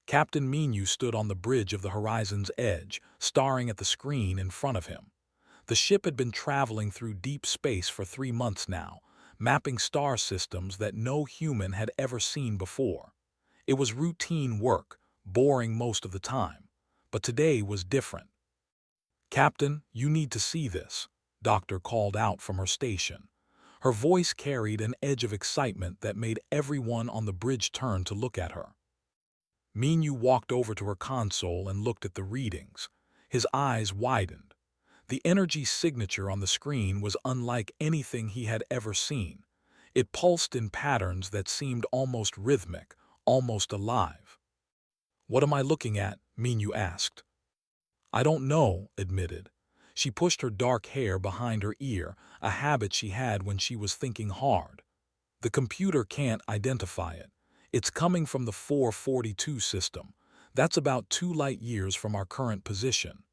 Captain Menu stood on the bridge of the horizon's edge, staring at the screen in front of him. The ship had been traveling through deep space for 3 months now, mapping star systems that no human had ever seen before. It was routine work, boring most of the time, but today was different. "Captain, you need to see this," Doctor called out from her station. Her voice carried an edge of excitement that made everyone on the bridge turn to look at her. Minu walked over to her console and looked at the readings. His eyes widened. The energy signature on the screen was unlike anything he had ever seen. It pulsed in patterns that seemed almost rhythmic, almost alive. "What am I looking at?" Minu asked. "I don't know," admitted. She pushed her dark hair behind her ear, a habit she had when she was thinking hard. "The computer can't identify it. It's coming from the 442 system. That's about 2 light years from our current position."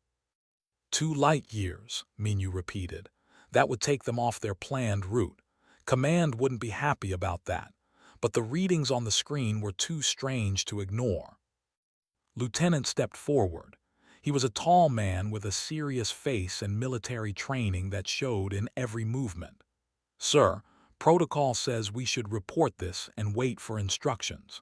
2 light years, Minu repeated. That would take them off their planned route. Command wouldn't be happy about that, but the readings on the screen were too strange to ignore. Lieutenant stepped forward. He was a tall man with a serious face and military training that showed in every movement. "Sir, protocol says we should report this and wait for instructions."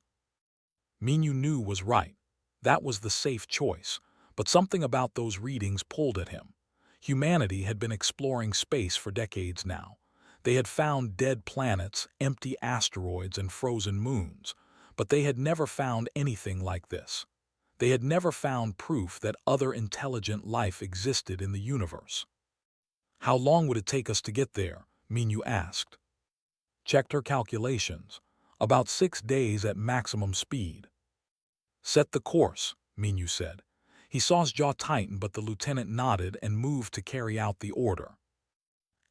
Minu knew was right. That was the safe choice, but something about those readings pulled at him. Humanity had been exploring space for decades now. They had found dead planets, empty asteroids, and frozen moons, but they had never found anything like this. They had never found proof that other intelligent life existed in the universe. "How long would it take us to get there?" Minu asked. Checked her calculations. "About 6 days at maximum speed." "Set the course," Minu said. He saw his jaw tighten, but the lieutenant nodded and moved to carry out the order.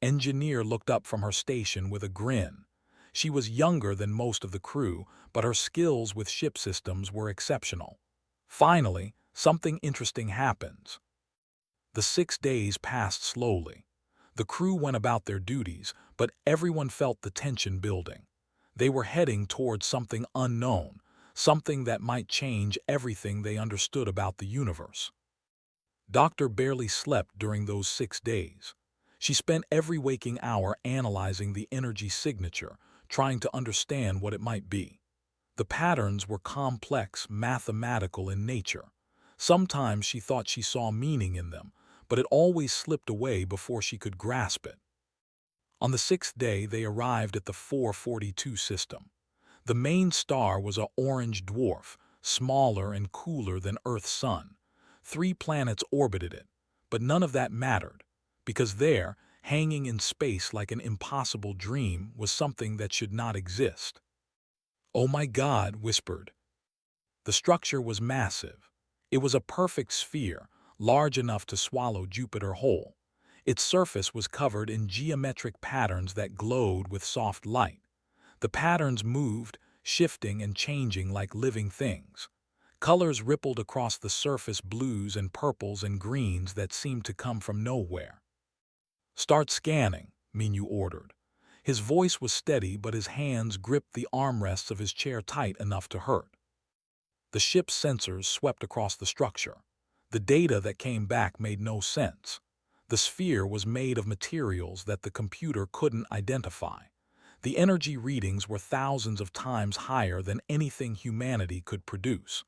Engineer looked up from her station with a grin. She was younger than most of the crew, but her skills with ship systems were exceptional. Finally, something interesting happens. The 6 days passed slowly. The crew went about their duties, but everyone felt the tension building. They were heading towards something unknown, something that might change everything they understood about the universe. Doctor barely slept during those 6 days. She spent every waking hour analyzing the energy signature, trying to understand what it might be. The patterns were complex, mathematical in nature. Sometimes she thought she saw meaning in them, but it always slipped away before she could grasp it. On the 6th day, they arrived at the 442 system. The main star was an orange dwarf, smaller and cooler than Earth's sun. 3 planets orbited it, but none of that mattered, because there, hanging in space like an impossible dream, was something that should not exist. "Oh my God," whispered. The structure was massive. It was a perfect sphere, large enough to swallow Jupiter whole. Its surface was covered in geometric patterns that glowed with soft light. The patterns moved, shifting and changing like living things. Colors rippled across the surface, blues and purples and greens that seemed to come from nowhere. "Start scanning," Minu ordered. His voice was steady, but his hands gripped the armrests of his chair tight enough to hurt. The ship's sensors swept across the structure. The data that came back made no sense. The sphere was made of materials that the computer couldn't identify. The energy readings were thousands of times higher than anything humanity could produce.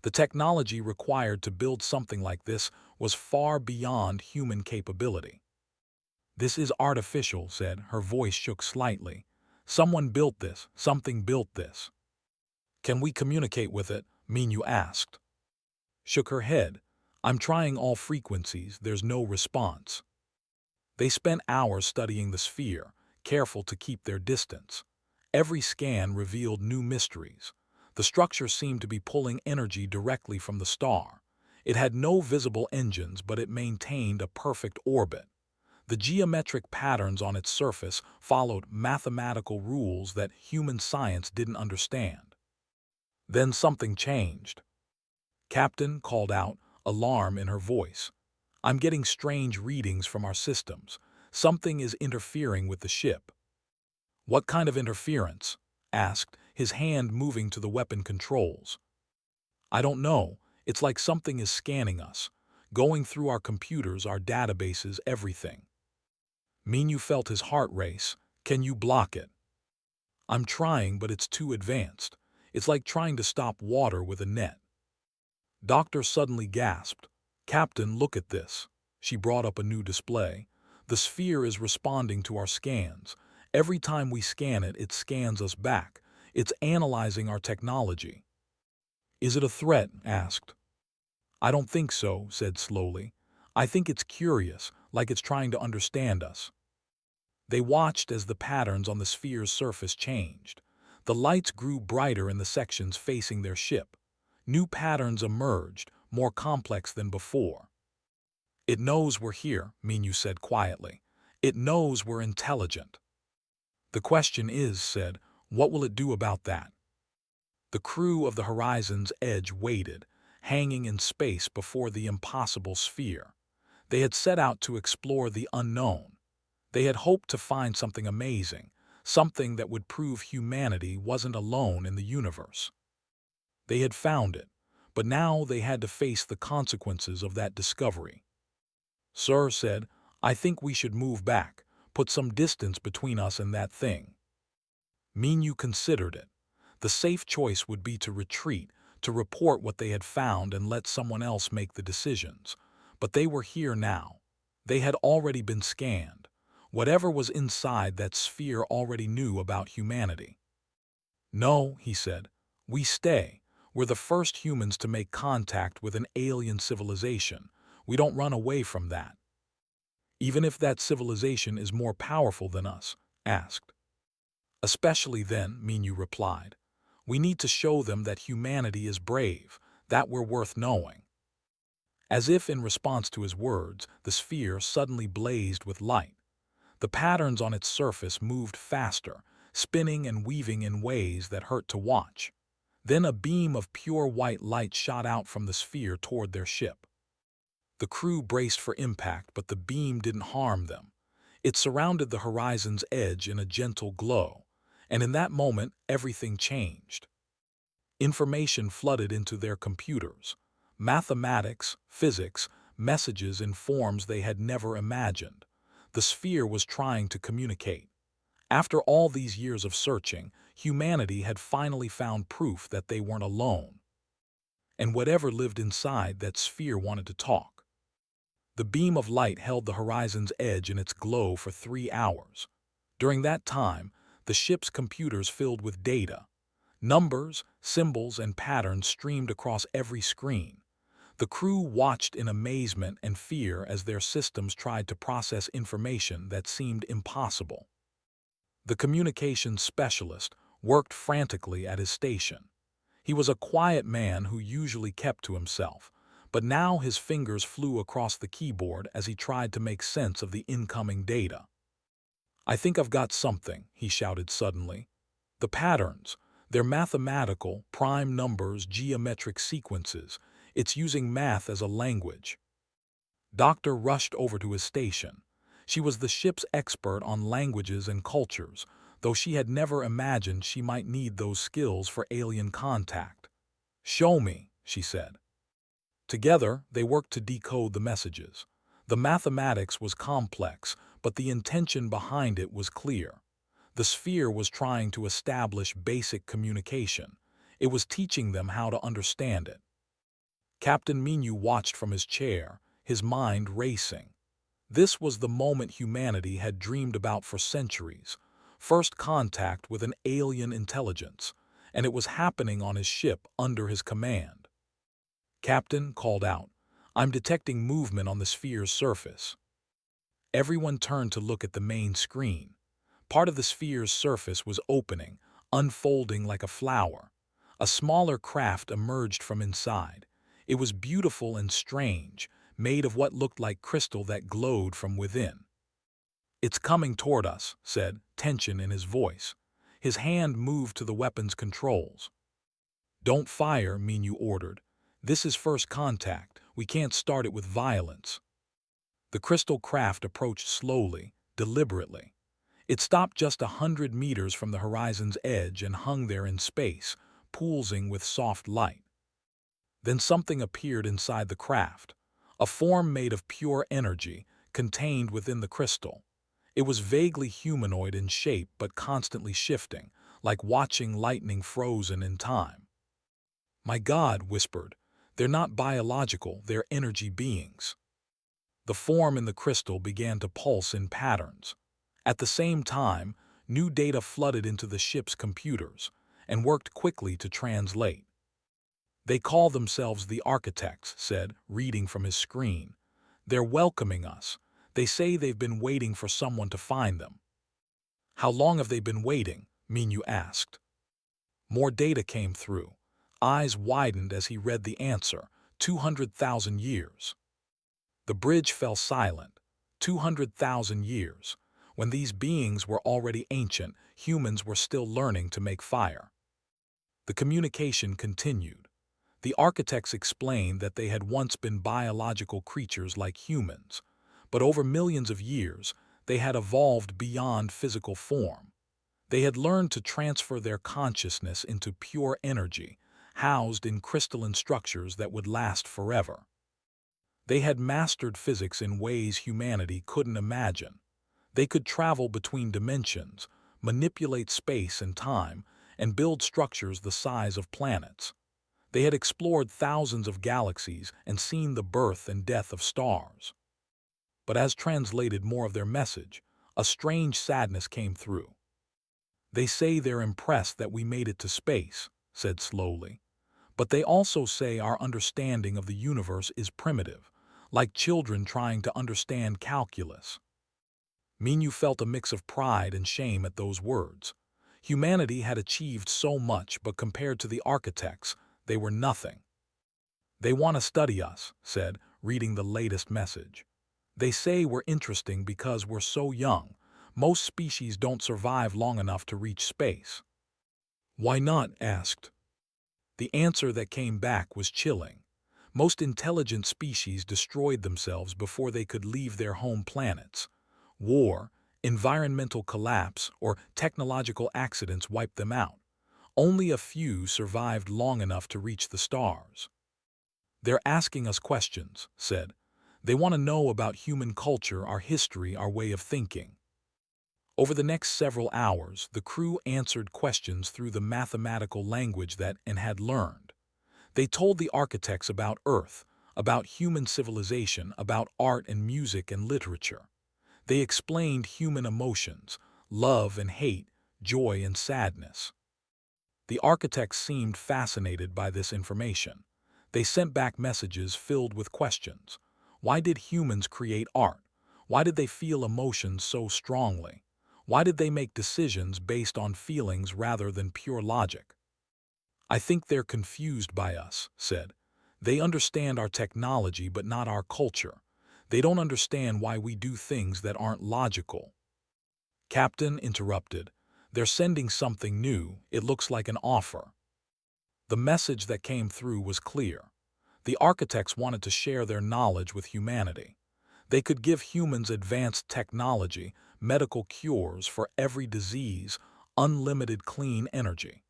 The technology required to build something like this was far beyond human capability. "This is artificial," said. Her voice shook slightly. "Someone built this. Something built this." "Can we communicate with it?" Minu asked. Shook her head. "I'm trying all frequencies. There's no response." They spent hours studying the sphere, careful to keep their distance. Every scan revealed new mysteries. The structure seemed to be pulling energy directly from the star. It had no visible engines, but it maintained a perfect orbit. The geometric patterns on its surface followed mathematical rules that human science didn't understand. Then something changed. "Captain," called out, alarm in her voice. "I'm getting strange readings from our systems. Something is interfering with the ship." "What kind of interference?" asked, his hand moving to the weapon controls. I don't know. It's like something is scanning us, going through our computers, our databases, everything. Minyu felt his heart race. Can you block it? I'm trying, but it's too advanced. It's like trying to stop water with a net. Doctor suddenly gasped. Captain, look at this. She brought up a new display. The sphere is responding to our scans. Every time we scan it, it scans us back. It's analyzing our technology. Is it a threat? Asked. I don't think so, said slowly. I think it's curious, like it's trying to understand us. They watched as the patterns on the sphere's surface changed. The lights grew brighter in the sections facing their ship. New patterns emerged, more complex than before. It knows we're here, Minyu said quietly. It knows we're intelligent. The question is, said, what will it do about that? The crew of the Horizon's Edge waited, hanging in space before the impossible sphere. They had set out to explore the unknown. They had hoped to find something amazing, something that would prove humanity wasn't alone in the universe. They had found it, but now they had to face the consequences of that discovery. Sir said, I think we should move back, put some distance between us and that thing. Minyu considered it. The safe choice would be to retreat, to report what they had found and let someone else make the decisions. But they were here now. They had already been scanned. Whatever was inside that sphere already knew about humanity. No, he said, we stay. We're the first humans to make contact with an alien civilization. We don't run away from that. Even if that civilization is more powerful than us, asked. Especially then, Minyu replied. We need to show them that humanity is brave, that we're worth knowing. As if in response to his words, the sphere suddenly blazed with light. The patterns on its surface moved faster, spinning and weaving in ways that hurt to watch. Then a beam of pure white light shot out from the sphere toward their ship. The crew braced for impact, but the beam didn't harm them. It surrounded the Horizon's Edge in a gentle glow, and in that moment everything changed. Information flooded into their computers. Mathematics, physics, messages in forms they had never imagined. The sphere was trying to communicate. After all these years of searching, humanity had finally found proof that they weren't alone. And whatever lived inside that sphere wanted to talk. The beam of light held the Horizon's Edge in its glow for 3 hours. During that time, the ship's computers filled with data. Numbers, symbols, and patterns streamed across every screen. The crew watched in amazement and fear as their systems tried to process information that seemed impossible. The communications specialist worked frantically at his station. He was a quiet man who usually kept to himself, but now his fingers flew across the keyboard as he tried to make sense of the incoming data. I think I've got something, he shouted suddenly. The patterns, they're mathematical, prime numbers, geometric sequences. It's using math as a language. Doctor rushed over to his station. She was the ship's expert on languages and cultures, though she had never imagined she might need those skills for alien contact. Show me, she said. Together, they worked to decode the messages. The mathematics was complex, but the intention behind it was clear. The sphere was trying to establish basic communication. It was teaching them how to understand it. Captain Minyu watched from his chair, his mind racing. This was the moment humanity had dreamed about for centuries. First contact with an alien intelligence, and it was happening on his ship under his command. Captain called out, I'm detecting movement on the sphere's surface. Everyone turned to look at the main screen. Part of the sphere's surface was opening, unfolding like a flower. A smaller craft emerged from inside. It was beautiful and strange, made of what looked like crystal that glowed from within. It's coming toward us, said, tension in his voice. His hand moved to the weapon's controls. Don't fire, Minyu ordered. This is first contact. We can't start it with violence. The crystal craft approached slowly, deliberately. It stopped just 100 meters from the Horizon's Edge and hung there in space, pulsing with soft light. Then something appeared inside the craft, a form made of pure energy contained within the crystal. It was vaguely humanoid in shape but constantly shifting, like watching lightning frozen in time. "My God," whispered, "they're not biological, they're energy beings." The form in the crystal began to pulse in patterns. At the same time, new data flooded into the ship's computers and worked quickly to translate. "They call themselves the architects," said, reading from his screen. "They're welcoming us. They say they've been waiting for someone to find them." "How long have they been waiting?" Minyu asked. More data came through. Eyes widened as he read the answer: 200,000 years. The bridge fell silent. 200,000 years. When these beings were already ancient, humans were still learning to make fire. The communication continued. The architects explained that they had once been biological creatures like humans, but over millions of years, they had evolved beyond physical form. They had learned to transfer their consciousness into pure energy, housed in crystalline structures that would last forever. They had mastered physics in ways humanity couldn't imagine. They could travel between dimensions, manipulate space and time, and build structures the size of planets. They had explored thousands of galaxies and seen the birth and death of stars. But as translated more of their message, a strange sadness came through. "They say they're impressed that we made it to space," said slowly. "But they also say our understanding of the universe is primitive, like children trying to understand calculus." Minyu felt a mix of pride and shame at those words. Humanity had achieved so much, but compared to the architects, they were nothing. "They want to study us," said, reading the latest message. "They say we're interesting because we're so young. Most species don't survive long enough to reach space." "Why not?" asked. The answer that came back was chilling. Most intelligent species destroyed themselves before they could leave their home planets. War, environmental collapse, or technological accidents wiped them out. Only a few survived long enough to reach the stars. "They're asking us questions," said. "They want to know about human culture, our history, our way of thinking." Over the next several hours, the crew answered questions through the mathematical language that and had learned. They told the architects about Earth, about human civilization, about art and music and literature. They explained human emotions, love and hate, joy and sadness. The architects seemed fascinated by this information. They sent back messages filled with questions. Why did humans create art? Why did they feel emotions so strongly? Why did they make decisions based on feelings rather than pure logic? "I think they're confused by us," said. "They understand our technology but not our culture. They don't understand why we do things that aren't logical." Captain interrupted. "They're sending something new. It looks like an offer." The message that came through was clear. The architects wanted to share their knowledge with humanity. They could give humans advanced technology, medical cures for every disease, unlimited clean energy.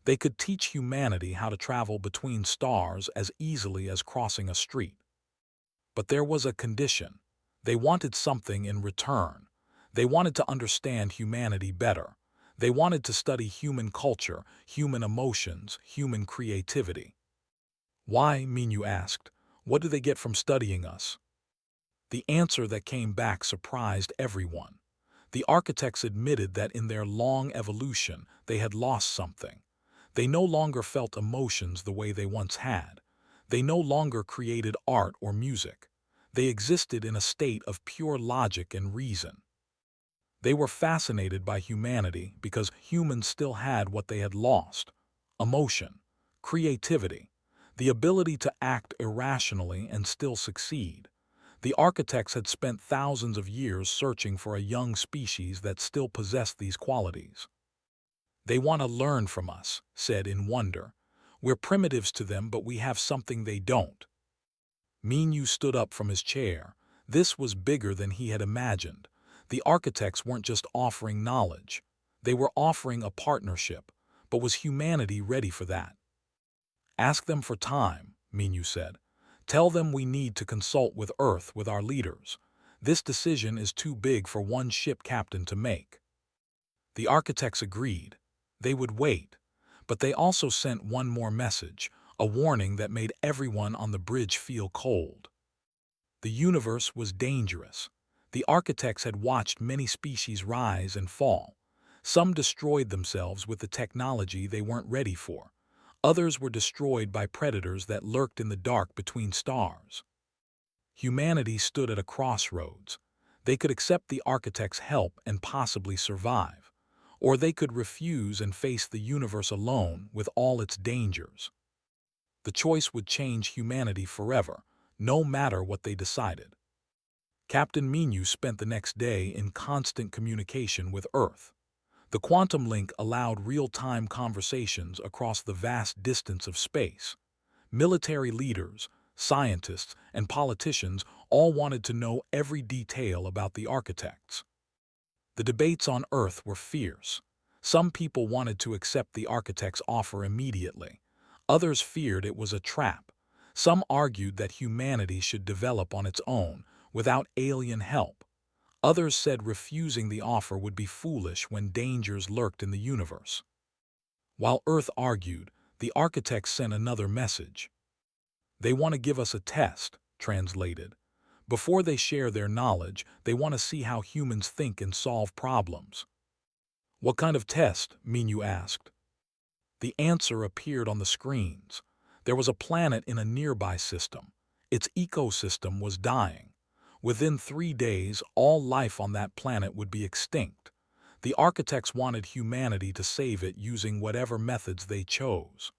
They could teach humanity how to travel between stars as easily as crossing a street. But there was a condition. They wanted something in return. They wanted to understand humanity better. They wanted to study human culture, human emotions, human creativity. "Why?" Minyu asked. "What do they get from studying us?" The answer that came back surprised everyone. The architects admitted that in their long evolution, they had lost something. They no longer felt emotions the way they once had. They no longer created art or music. They existed in a state of pure logic and reason. They were fascinated by humanity because humans still had what they had lost: emotion, creativity, the ability to act irrationally and still succeed. The architects had spent thousands of years searching for a young species that still possessed these qualities. "They want to learn from us," said in wonder. "We're primitives to them, but we have something they don't." Minyu stood up from his chair. This was bigger than he had imagined. The architects weren't just offering knowledge. They were offering a partnership. But was humanity ready for that? "Ask them for time," Minyu said. "Tell them we need to consult with Earth with our leaders. This decision is too big for one ship captain to make." The architects agreed. They would wait, but they also sent one more message, a warning that made everyone on the bridge feel cold. The universe was dangerous. The architects had watched many species rise and fall. Some destroyed themselves with the technology they weren't ready for. Others were destroyed by predators that lurked in the dark between stars. Humanity stood at a crossroads. They could accept the architects' help and possibly survive, or they could refuse and face the universe alone with all its dangers. The choice would change humanity forever, no matter what they decided. Captain Minyu spent the next day in constant communication with Earth. The quantum link allowed real-time conversations across the vast distance of space. Military leaders, scientists, and politicians all wanted to know every detail about the architects. The debates on Earth were fierce. Some people wanted to accept the architects' offer immediately. Others feared it was a trap. Some argued that humanity should develop on its own, without alien help. Others said refusing the offer would be foolish when dangers lurked in the universe. While Earth argued, the architects sent another message. "They want to give us a test," translated. "Before they share their knowledge, they want to see how humans think and solve problems." "What kind of test?" Minyu asked. The answer appeared on the screens. There was a planet in a nearby system. Its ecosystem was dying. Within 3 days, all life on that planet would be extinct. The architects wanted humanity to save it using whatever methods they chose.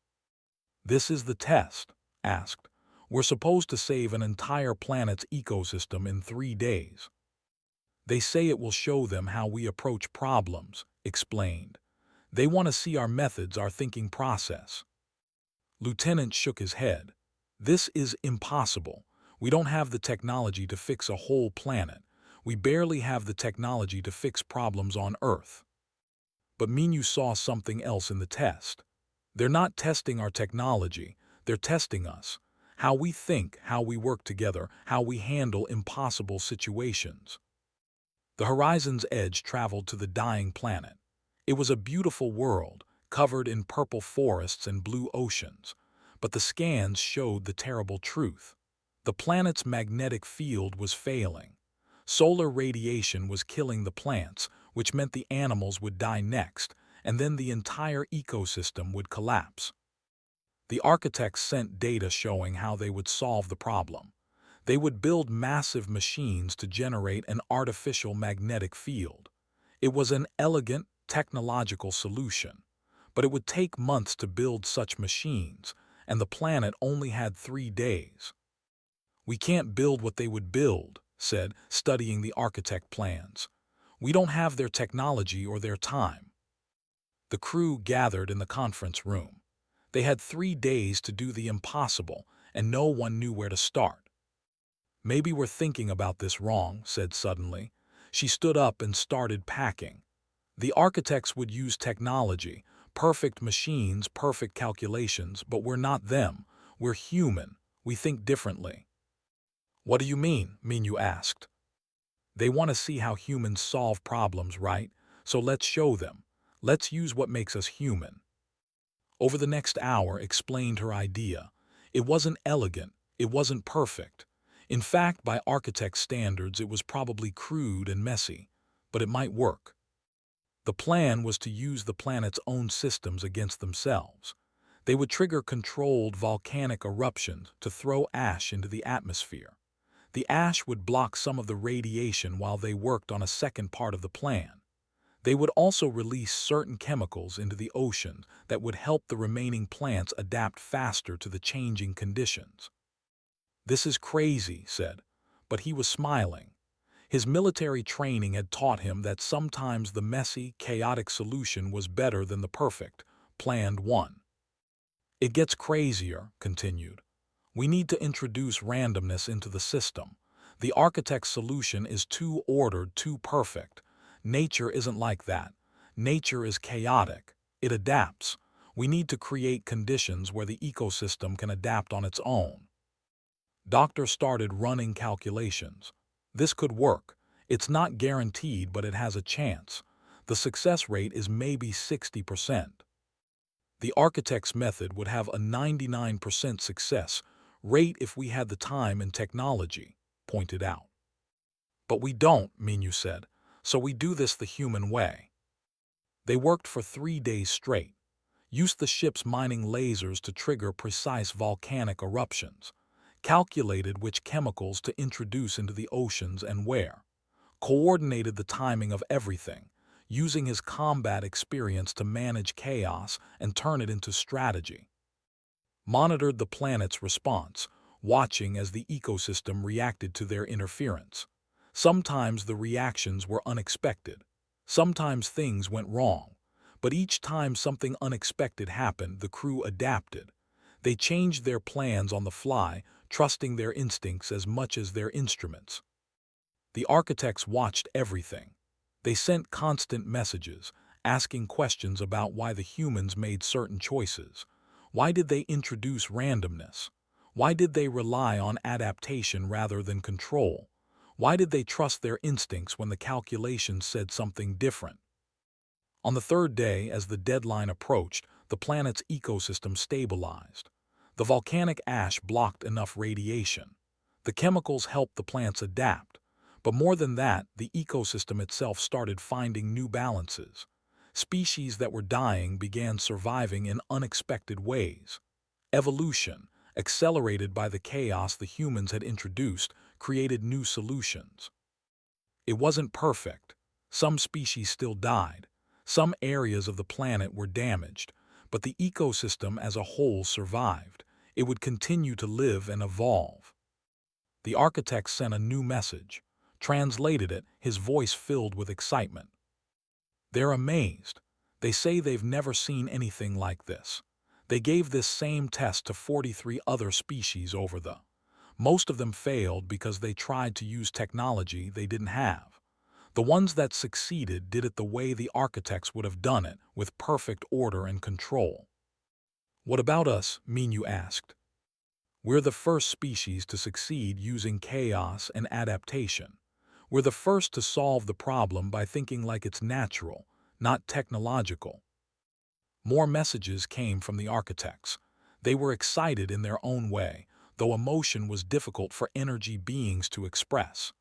"This is the test?" asked. "We're supposed to save an entire planet's ecosystem in 3 days. They say it will show them how we approach problems," explained. "They want to see our methods, our thinking process." Lieutenant shook his head. "This is impossible. We don't have the technology to fix a whole planet. We barely have the technology to fix problems on Earth." But Minyu saw something else in the test. "They're not testing our technology. They're testing us. How we think, how we work together, how we handle impossible situations." The horizon's edge traveled to the dying planet. It was a beautiful world, covered in purple forests and blue oceans. But the scans showed the terrible truth. The planet's magnetic field was failing. Solar radiation was killing the plants, which meant the animals would die next, and then the entire ecosystem would collapse. The architects sent data showing how they would solve the problem. They would build massive machines to generate an artificial magnetic field. It was an elegant, technological solution, but it would take months to build such machines, and the planet only had 3 days. "We can't build what they would build," said, studying the architect plans. "We don't have their technology or their time." The crew gathered in the conference room. They had 3 days to do the impossible, and no one knew where to start. "Maybe we're thinking about this wrong," said suddenly. She stood up and started packing. The architects would use technology, perfect machines, perfect calculations, but we're not them. We're human. We think differently. "What do you mean?" Minyu asked. "They want to see how humans solve problems, right? So let's show them. Let's use what makes us human." Over the next hour explained her idea. It wasn't elegant. It wasn't perfect. In fact, by architect standards, it was probably crude and messy, but it might work. The plan was to use the planet's own systems against themselves. They would trigger controlled volcanic eruptions to throw ash into the atmosphere. The ash would block some of the radiation while they worked on a second part of the plan. They would also release certain chemicals into the ocean that would help the remaining plants adapt faster to the changing conditions. "This is crazy," said, but he was smiling. His military training had taught him that sometimes the messy, chaotic solution was better than the perfect, planned one. "It gets crazier," continued. "We need to introduce randomness into the system. The architect's solution is too ordered, too perfect. Nature isn't like that. Nature is chaotic. It adapts. We need to create conditions where the ecosystem can adapt on its own. Doctor started running calculations. This could work. It's not guaranteed, but it has a chance. The success rate is maybe 60%. The architect's method would have a 99% success rate if we had the time and technology, pointed out. But we don't, Minyu said, so we do this the human way. They worked for 3 days straight, used the ship's mining lasers to trigger precise volcanic eruptions, calculated which chemicals to introduce into the oceans and where, coordinated the timing of everything, using his combat experience to manage chaos and turn it into strategy. Monitored the planet's response, watching as the ecosystem reacted to their interference. Sometimes the reactions were unexpected. Sometimes things went wrong. But each time something unexpected happened, the crew adapted. They changed their plans on the fly, trusting their instincts as much as their instruments. The architects watched everything. They sent constant messages, asking questions about why the humans made certain choices. Why did they introduce randomness? Why did they rely on adaptation rather than control? Why did they trust their instincts when the calculations said something different? On the third day, as the deadline approached, the planet's ecosystem stabilized. The volcanic ash blocked enough radiation. The chemicals helped the plants adapt. But more than that, the ecosystem itself started finding new balances. Species that were dying began surviving in unexpected ways. Evolution, accelerated by the chaos the humans had introduced, created new solutions. It wasn't perfect. Some species still died. Some areas of the planet were damaged. But the ecosystem as a whole survived. It would continue to live and evolve. The architect sent a new message. Translated it, his voice filled with excitement. They're amazed. They say they've never seen anything like this. They gave this same test to 43 other species over the. Most of them failed because they tried to use technology they didn't have. The ones that succeeded did it the way the architects would have done it, with perfect order and control. What about us? Minyu asked. We're the first species to succeed using chaos and adaptation. We're the first to solve the problem by thinking like it's natural, not technological. More messages came from the architects. They were excited in their own way, though emotion was difficult for energy beings to express.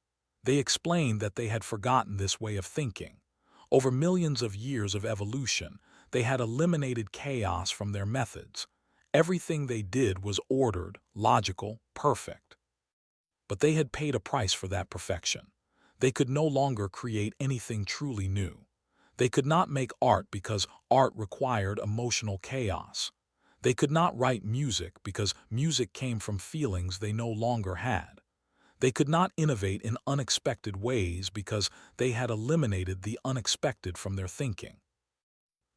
They explained that they had forgotten this way of thinking. Over millions of years of evolution, they had eliminated chaos from their methods. Everything they did was ordered, logical, perfect. But they had paid a price for that perfection. They could no longer create anything truly new. They could not make art because art required emotional chaos. They could not write music because music came from feelings they no longer had. They could not innovate in unexpected ways because they had eliminated the unexpected from their thinking.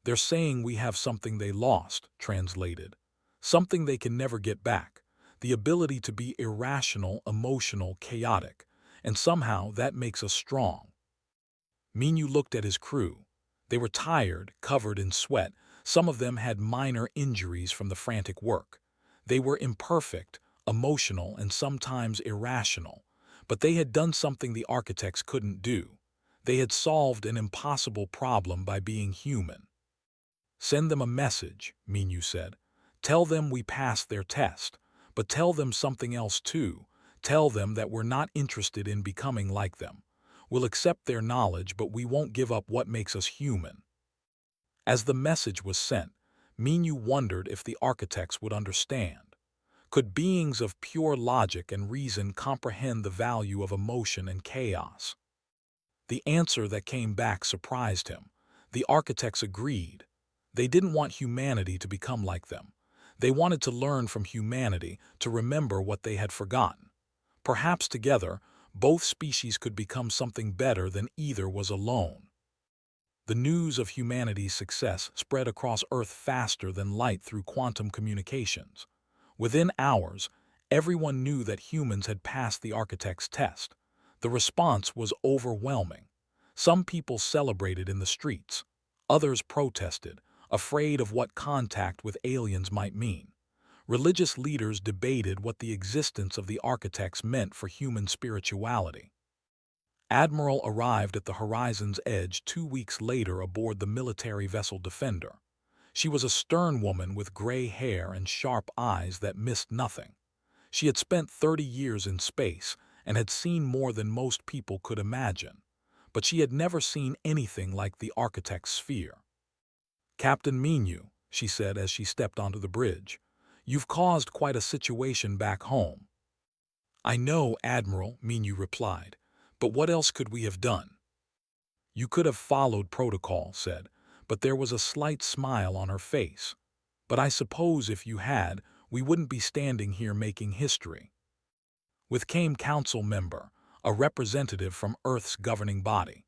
They're saying we have something they lost, translated. Something they can never get back. The ability to be irrational, emotional, chaotic. And somehow that makes us strong. Minyu looked at his crew. They were tired, covered in sweat. Some of them had minor injuries from the frantic work. They were imperfect, emotional, and sometimes irrational. But they had done something the architects couldn't do. They had solved an impossible problem by being human. Send them a message, Minyu said. Tell them we passed their test. But tell them something else too. Tell them that we're not interested in becoming like them. We'll accept their knowledge, but we won't give up what makes us human. As the message was sent, Minyu wondered if the architects would understand. Could beings of pure logic and reason comprehend the value of emotion and chaos? The answer that came back surprised him. The architects agreed. They didn't want humanity to become like them. They wanted to learn from humanity, to remember what they had forgotten. Perhaps together, both species could become something better than either was alone. The news of humanity's success spread across Earth faster than light through quantum communications. Within hours, everyone knew that humans had passed the architect's test. The response was overwhelming. Some people celebrated in the streets. Others protested, afraid of what contact with aliens might mean. Religious leaders debated what the existence of the architects meant for human spirituality. Admiral arrived at the horizon's edge 2 weeks later aboard the military vessel Defender. She was a stern woman with gray hair and sharp eyes that missed nothing. She had spent 30 years in space and had seen more than most people could imagine, but she had never seen anything like the architect's sphere. "Captain Minu," she said as she stepped onto the bridge, "you've caused quite a situation back home." "I know, Admiral," Minu replied, "but what else could we have done?" "You could have followed protocol," said, but there was a slight smile on her face. "But I suppose if you had, we wouldn't be standing here making history." With came council member, a representative from Earth's governing body.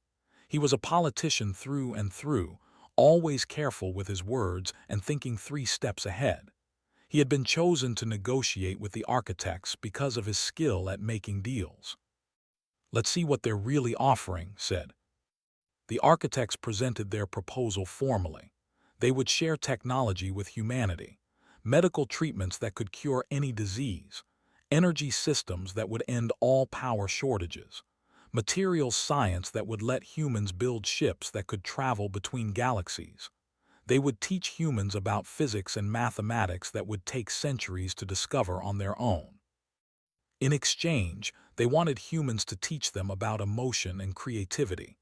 He was a politician through and through, always careful with his words and thinking 3 steps ahead. He had been chosen to negotiate with the architects because of his skill at making deals. "Let's see what they're really offering," said. The architects presented their proposal formally. They would share technology with humanity, medical treatments that could cure any disease, energy systems that would end all power shortages, materials science that would let humans build ships that could travel between galaxies. They would teach humans about physics and mathematics that would take centuries to discover on their own. In exchange, they wanted humans to teach them about emotion and creativity.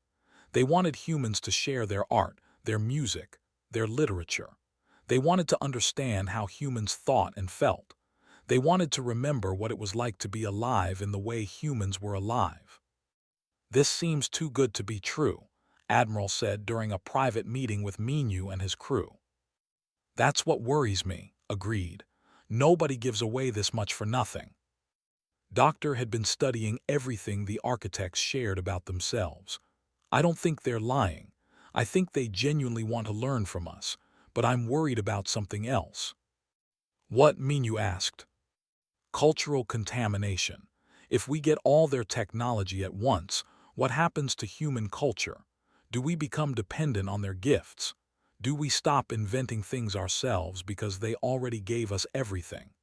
They wanted humans to share their art, their music, their literature. They wanted to understand how humans thought and felt. They wanted to remember what it was like to be alive in the way humans were alive. "This seems too good to be true," Admiral said during a private meeting with Minu and his crew. "That's what worries me," agreed. "Nobody gives away this much for nothing." Doctor had been studying everything the architects shared about themselves. "I don't think they're lying. I think they genuinely want to learn from us, but I'm worried about something else." "What?" Minu asked. "Cultural contamination. If we get all their technology at once, what happens to human culture? Do we become dependent on their gifts? Do we stop inventing things ourselves because they already gave us everything?"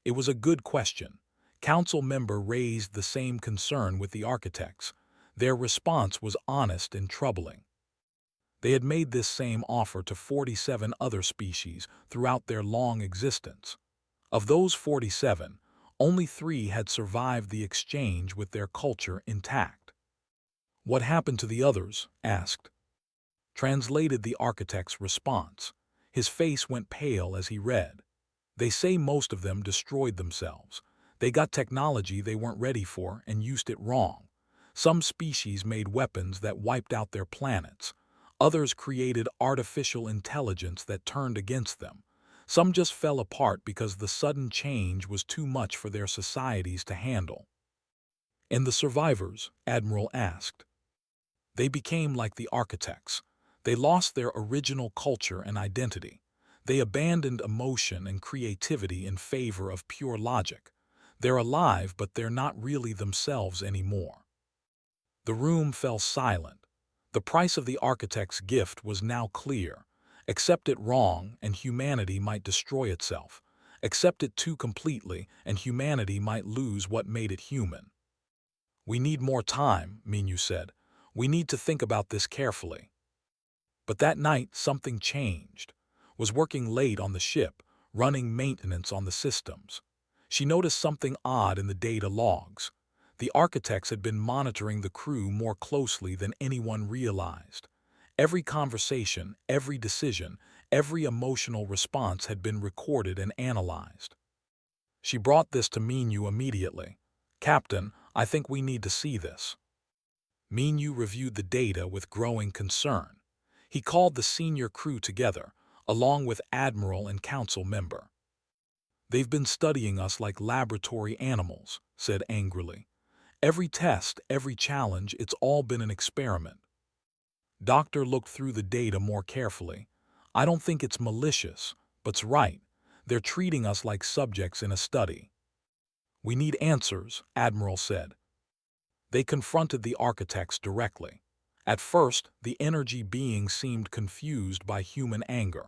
It was a good question. Council member raised the same concern with the architects. Their response was honest and troubling. They had made this same offer to 47 other species throughout their long existence. Of those 47, only 3 had survived the exchange with their culture intact. "What happened to the others?" asked. Translated the architect's response. His face went pale as he read. "They say most of them destroyed themselves. They got technology they weren't ready for and used it wrong. Some species made weapons that wiped out their planets. Others created artificial intelligence that turned against them. Some just fell apart because the sudden change was too much for their societies to handle." "And the survivors?" Admiral asked. "They became like the architects. They lost their original culture and identity. They abandoned emotion and creativity in favor of pure logic. They're alive, but they're not really themselves anymore." The room fell silent. The price of the architect's gift was now clear. Accept it wrong, and humanity might destroy itself. Accept it too completely, and humanity might lose what made it human. "We need more time," Minu said. "We need to think about this carefully." But that night, something changed. Was working late on the ship, running maintenance on the systems. She noticed something odd in the data logs. The architects had been monitoring the crew more closely than anyone realized. Every conversation, every decision, every emotional response had been recorded and analyzed. She brought this to Minu immediately. "Captain, I think we need to see this." Minu reviewed the data with growing concern. He called the senior crew together, along with Admiral and Council member. "They've been studying us like laboratory animals," said angrily. "Every test, every challenge, it's all been an experiment." Doctor looked through the data more carefully. "I don't think it's malicious, but's right. They're treating us like subjects in a study." "We need answers," Admiral said. They confronted the architects directly. At first, the energy beings seemed confused by human anger.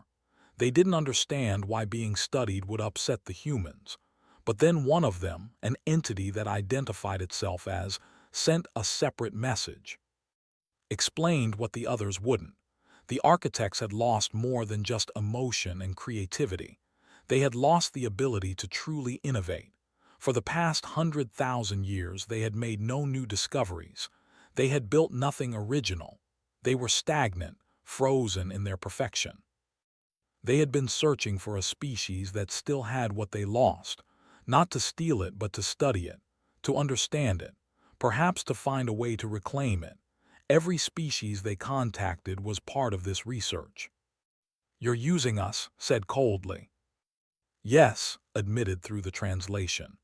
They didn't understand why being studied would upset the humans. But then one of them, an entity that identified itself as, sent a separate message. Explained what the others wouldn't. The architects had lost more than just emotion and creativity. They had lost the ability to truly innovate. For the past 100,000 years, they had made no new discoveries. They had built nothing original. They were stagnant, frozen in their perfection. They had been searching for a species that still had what they lost, not to steal it but to study it, to understand it, perhaps to find a way to reclaim it. Every species they contacted was part of this research. "You're using us," said coldly. "Yes," admitted through the translation.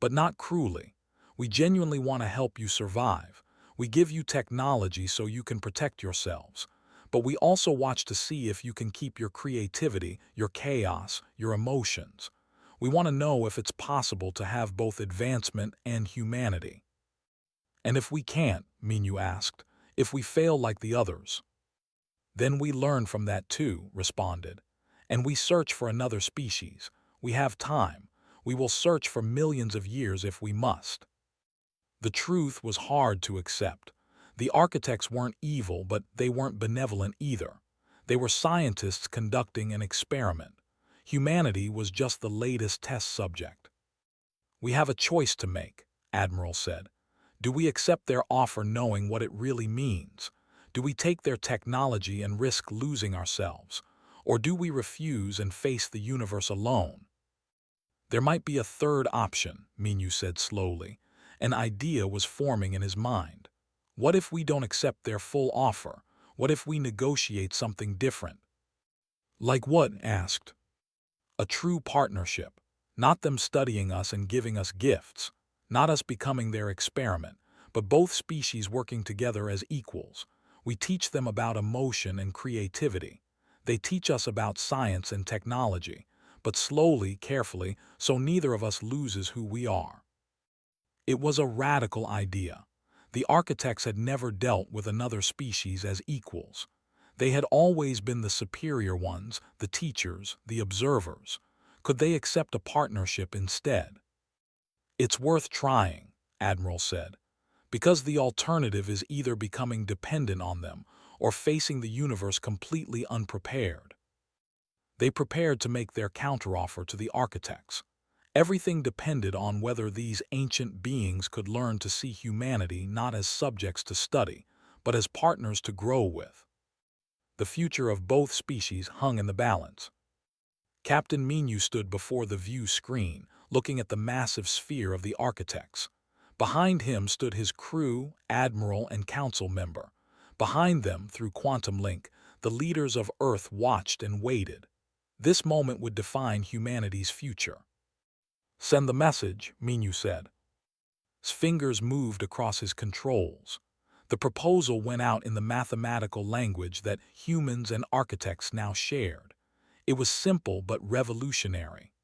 "But not cruelly. We genuinely want to help you survive. We give you technology so you can protect yourselves. But we also watch to see if you can keep your creativity, your chaos, your emotions. We want to know if it's possible to have both advancement and humanity." "And if we can't," Minyu asked, "if we fail like the others?" "Then we learn from that too," responded. "And we search for another species. We have time. We will search for millions of years if we must." The truth was hard to accept. The architects weren't evil, but they weren't benevolent either. They were scientists conducting an experiment. Humanity was just the latest test subject. "We have a choice to make," Admiral said. "Do we accept their offer knowing what it really means? Do we take their technology and risk losing ourselves? Or do we refuse and face the universe alone?" "There might be a third option," Minyu said slowly. An idea was forming in his mind. "What if we don't accept their full offer? What if we negotiate something different?" "Like what?" asked. "A true partnership. Not them studying us and giving us gifts. Not us becoming their experiment, but both species working together as equals. We teach them about emotion and creativity. They teach us about science and technology, but slowly, carefully, so neither of us loses who we are." It was a radical idea. The architects had never dealt with another species as equals. They had always been the superior ones, the teachers, the observers. Could they accept a partnership instead? "It's worth trying," Admiral said, "because the alternative is either becoming dependent on them or facing the universe completely unprepared." They prepared to make their counteroffer to the architects. Everything depended on whether these ancient beings could learn to see humanity not as subjects to study, but as partners to grow with. The future of both species hung in the balance. Captain Minyu stood before the view screen, looking at the massive sphere of the architects. Behind him stood his crew, admiral, and council member. Behind them, through quantum link, the leaders of Earth watched and waited. This moment would define humanity's future. "Send the message," Minyu said. His fingers moved across his controls. The proposal went out in the mathematical language that humans and architects now shared. It was simple but revolutionary.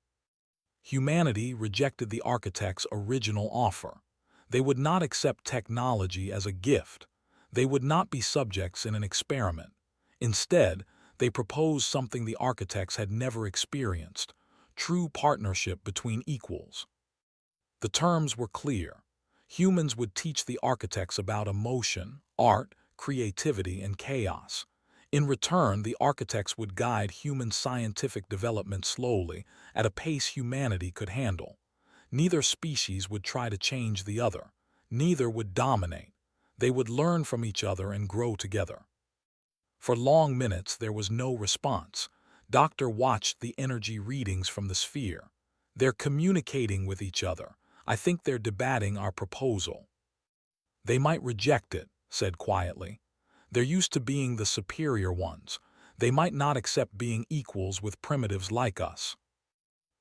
Humanity rejected the architects' original offer. They would not accept technology as a gift. They would not be subjects in an experiment. Instead, they proposed something the architects had never experienced: true partnership between equals. The terms were clear. Humans would teach the architects about emotion, art, creativity, and chaos. In return, the architects would guide human scientific development slowly, at a pace humanity could handle. Neither species would try to change the other. Neither would dominate. They would learn from each other and grow together. For long minutes there was no response. Doctor watched the energy readings from the sphere. "They're communicating with each other. I think they're debating our proposal." "They might reject it," said quietly. "They're used to being the superior ones. They might not accept being equals with primitives like us."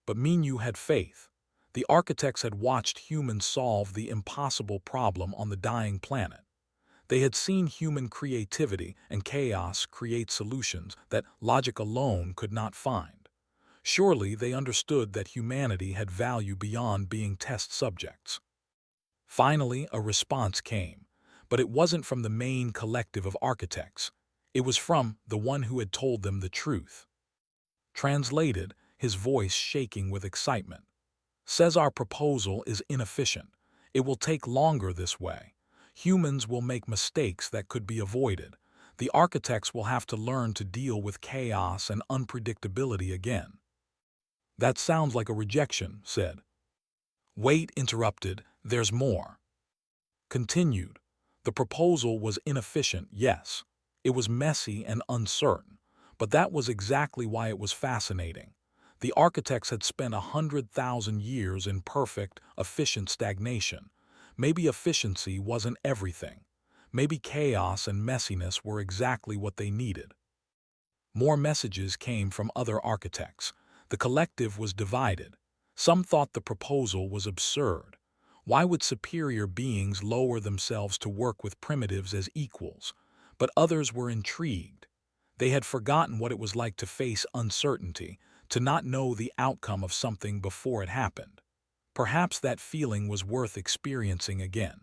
But Minyu had faith. The architects had watched humans solve the impossible problem on the dying planet. They had seen human creativity and chaos create solutions that logic alone could not find. Surely they understood that humanity had value beyond being test subjects. Finally, a response came. But it wasn't from the main collective of architects. It was from the one who had told them the truth. Translated, his voice shaking with excitement. Says our proposal is inefficient. It will take longer this way. Humans will make mistakes that could be avoided. The architects will have to learn to deal with chaos and unpredictability again. That sounds like a rejection, said. Wait, interrupted, there's more. Continued. The proposal was inefficient, yes. It was messy and uncertain, but that was exactly why it was fascinating. The architects had spent 100,000 years in perfect, efficient stagnation. Maybe efficiency wasn't everything. Maybe chaos and messiness were exactly what they needed. More messages came from other architects. The collective was divided. Some thought the proposal was absurd. Why would superior beings lower themselves to work with primitives as equals? But others were intrigued. They had forgotten what it was like to face uncertainty, to not know the outcome of something before it happened. Perhaps that feeling was worth experiencing again.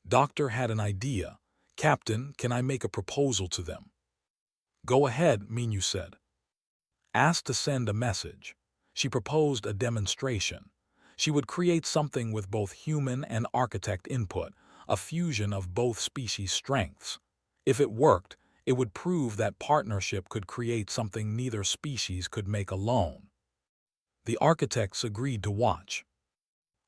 Doctor had an idea. Captain, can I make a proposal to them? Go ahead, Minu said. Asked to send a message. She proposed a demonstration. She would create something with both human and architect input, a fusion of both species' strengths. If it worked, it would prove that partnership could create something neither species could make alone. The architects agreed to watch.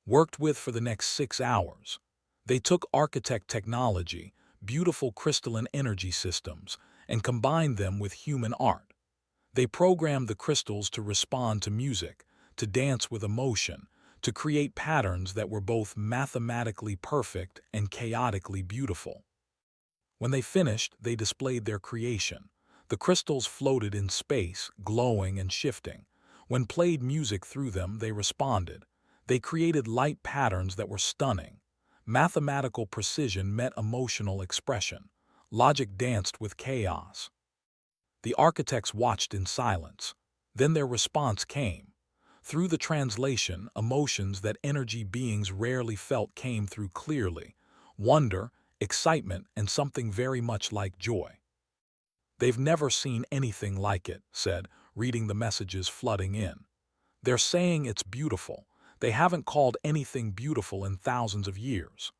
Worked with for the next 6 hours. They took architect technology, beautiful crystalline energy systems, and combined them with human art. They programmed the crystals to respond to music, to dance with emotion, to create patterns that were both mathematically perfect and chaotically beautiful. When they finished, they displayed their creation. The crystals floated in space, glowing and shifting. When played music through them, they responded. They created light patterns that were stunning. Mathematical precision met emotional expression. Logic danced with chaos. The architects watched in silence. Then their response came. Through the translation, emotions that energy beings rarely felt came through clearly. Wonder, excitement, and something very much like joy. They've never seen anything like it, said, reading the messages flooding in. They're saying it's beautiful. They haven't called anything beautiful in thousands of years.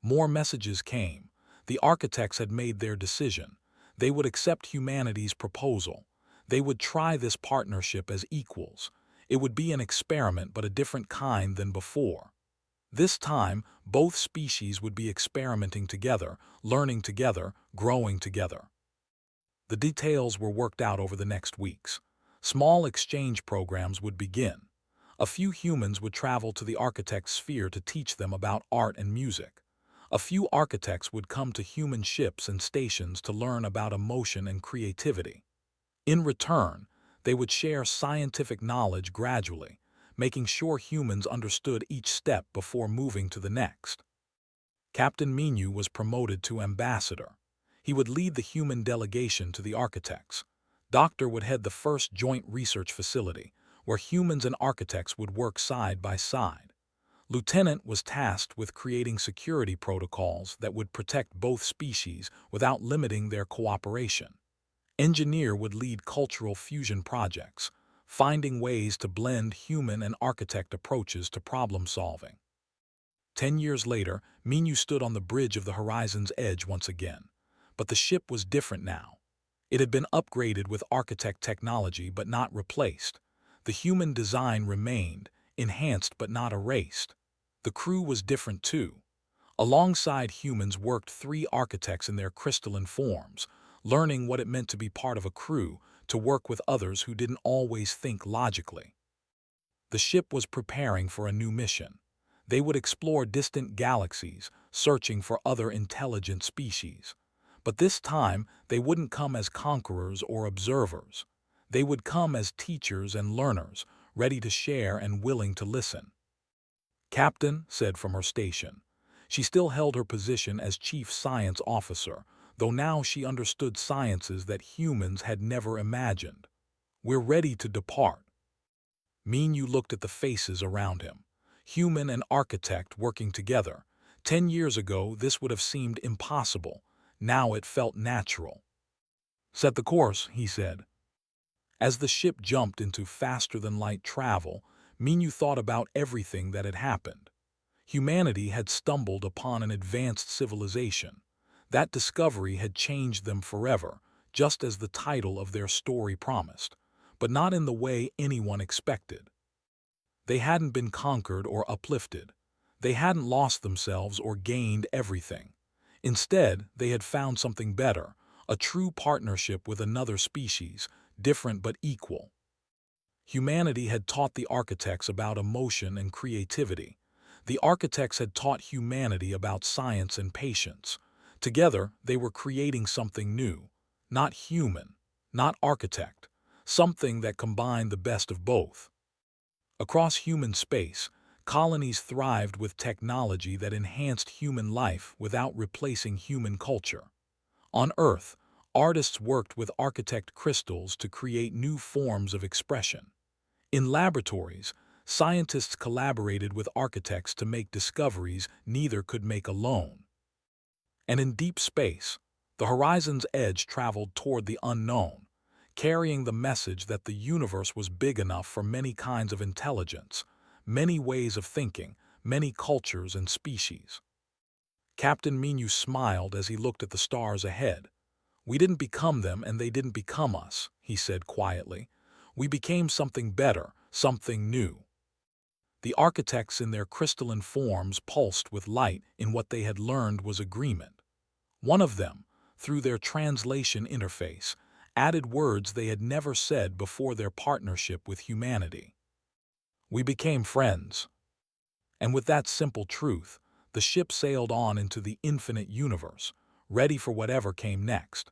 More messages came. The architects had made their decision. They would accept humanity's proposal. They would try this partnership as equals. It would be an experiment, but a different kind than before. This time, both species would be experimenting together, learning together, growing together. The details were worked out over the next weeks. Small exchange programs would begin. A few humans would travel to the architect's sphere to teach them about art and music. A few architects would come to human ships and stations to learn about emotion and creativity. In return, they would share scientific knowledge gradually, making sure humans understood each step before moving to the next. Captain Minu was promoted to ambassador. He would lead the human delegation to the architects. Doctor would head the first joint research facility, where humans and architects would work side by side. Lieutenant was tasked with creating security protocols that would protect both species without limiting their cooperation. Engineer would lead cultural fusion projects, finding ways to blend human and architect approaches to problem solving. 10 years later, Minu stood on the bridge of the horizon's edge once again. But the ship was different now. It had been upgraded with architect technology but not replaced. The human design remained, enhanced but not erased. The crew was different too. Alongside humans worked 3 architects in their crystalline forms, learning what it meant to be part of a crew, to work with others who didn't always think logically. The ship was preparing for a new mission. They would explore distant galaxies, searching for other intelligent species. But this time, they wouldn't come as conquerors or observers. They would come as teachers and learners, ready to share and willing to listen. Captain said from her station. She still held her position as Chief Science Officer, though now she understood sciences that humans had never imagined. We're ready to depart. Minu looked at the faces around him. Human and architect working together, 10 years ago, this would have seemed impossible. Now it felt natural. "Set the course," he said. As the ship jumped into faster-than-light travel, Minyu thought about everything that had happened. Humanity had stumbled upon an advanced civilization. That discovery had changed them forever, just as the title of their story promised, but not in the way anyone expected. They hadn't been conquered or uplifted. They hadn't lost themselves or gained everything. Instead, they had found something better, a true partnership with another species, different but equal. Humanity had taught the architects about emotion and creativity. The architects had taught humanity about science and patience. Together, they were creating something new, not human, not architect, something that combined the best of both. Across human space, colonies thrived with technology that enhanced human life without replacing human culture. On Earth, artists worked with architect crystals to create new forms of expression. In laboratories, scientists collaborated with architects to make discoveries neither could make alone. And in deep space, the horizon's edge traveled toward the unknown, carrying the message that the universe was big enough for many kinds of intelligence, many ways of thinking, many cultures and species. Captain Minyu smiled as he looked at the stars ahead. "We didn't become them and they didn't become us," he said quietly. "We became something better, something new." The architects in their crystalline forms pulsed with light in what they had learned was agreement. One of them, through their translation interface, added words they had never said before their partnership with humanity. "We became friends." And with that simple truth, the ship sailed on into the infinite universe, ready for whatever came next.